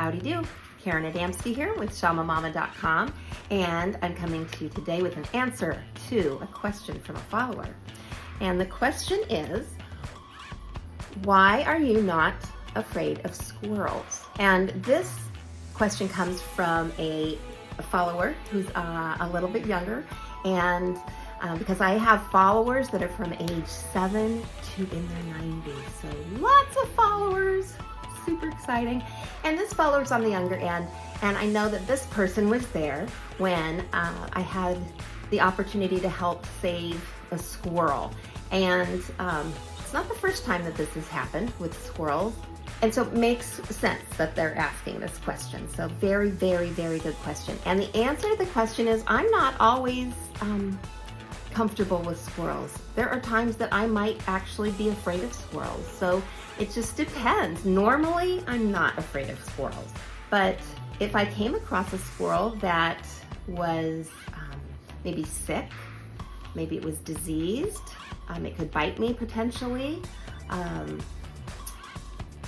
Howdy do. Karen Adamski here with shamamama.com, and I'm coming to you today with an answer to a question from a follower. And the question is, why are you not afraid of squirrels? And this question comes from a follower who's a little bit younger, and because I have followers that are from age 7 to in their 90s, so lots of followers, super exciting. And this follower's on the younger end, and I know that this person was there when I had the opportunity to help save a squirrel. And it's not the first time that this has happened with squirrels. And so it makes sense that they're asking this question. So very, very, very good question. And the answer to the question is, I'm not always comfortable with squirrels. There are times that I might actually be afraid of squirrels. So it just depends. Normally, I'm not afraid of squirrels. But if I came across a squirrel that was maybe sick, maybe it was diseased, it could bite me potentially,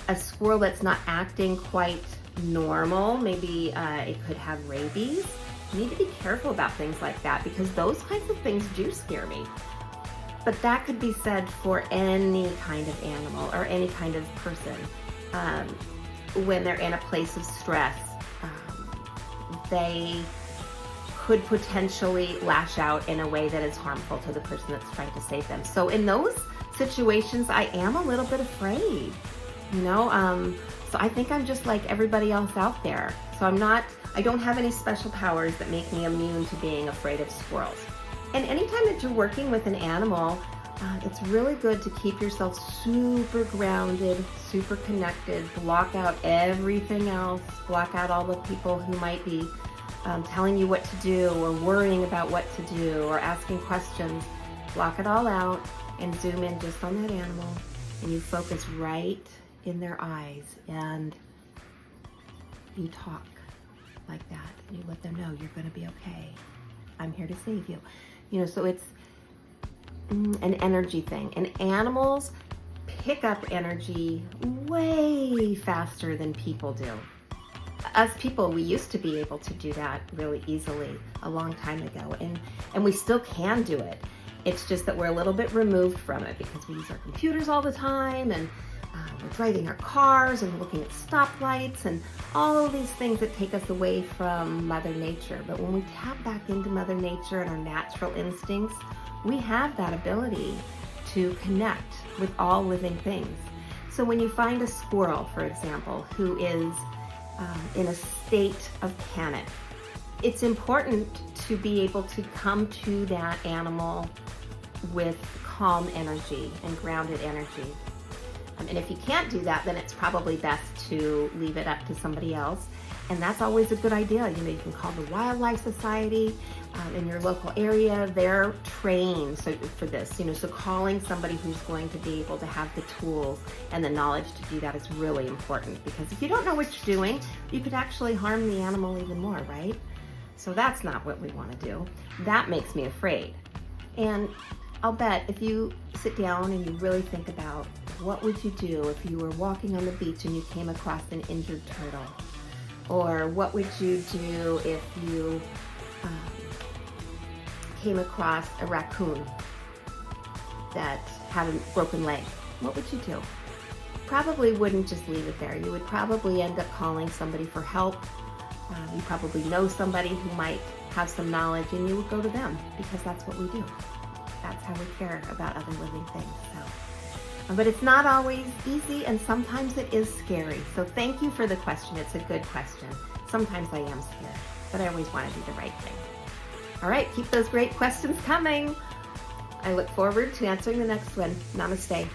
a squirrel that's not acting quite normal, maybe it could have rabies. You need to be careful about things like that, because those kinds of things do scare me. But that could be said for any kind of animal or any kind of person. When they're in a place of stress, they could potentially lash out in a way that is harmful to the person that's trying to save them. So in those situations, I am a little bit afraid, you know? So I think I'm just like everybody else out there. So I don't have any special powers that make me immune to being afraid of squirrels. And anytime that you're working with an animal, it's really good to keep yourself super grounded, super connected, block out everything else, block out all the people who might be telling you what to do or worrying about what to do or asking questions. Block it all out and zoom in just on that animal, and you focus right in their eyes, and you talk like that, and you let them know you're going to be okay. I'm here to save you. You know, so it's an energy thing, and animals pick up energy way faster than people do. Us people, we used to be able to do that really easily a long time ago, and we still can do it. It's just that we're a little bit removed from it because we use our computers all the time, and we're driving our cars and looking at stoplights and all of these things that take us away from Mother Nature. But when we tap back into Mother Nature and our natural instincts, we have that ability to connect with all living things. So when you find a squirrel, for example, who is in a state of panic, it's important to be able to come to that animal with calm energy and grounded energy. And if you can't do that, then it's probably best to leave it up to somebody else. And that's always a good idea. You know, you can call the Wildlife Society in your local area. They're trained for this, you know, so calling somebody who's going to be able to have the tools and the knowledge to do that is really important, because if you don't know what you're doing, you could actually harm the animal even more, right? So that's not what we want to do. That makes me afraid. And I'll bet if you sit down and you really think about what would you do if you were walking on the beach and you came across an injured turtle? Or what would you do if you came across a raccoon that had a broken leg? What would you do? Probably wouldn't just leave it there. You would probably end up calling somebody for help. You probably know somebody who might have some knowledge, and you would go to them, because that's what we do. That's how we care about other living things. But it's not always easy, and sometimes it is scary. So thank you for the question. It's a good question. Sometimes I am scared, but I always want to do the right thing. All right, keep those great questions coming. I look forward to answering the next one. Namaste.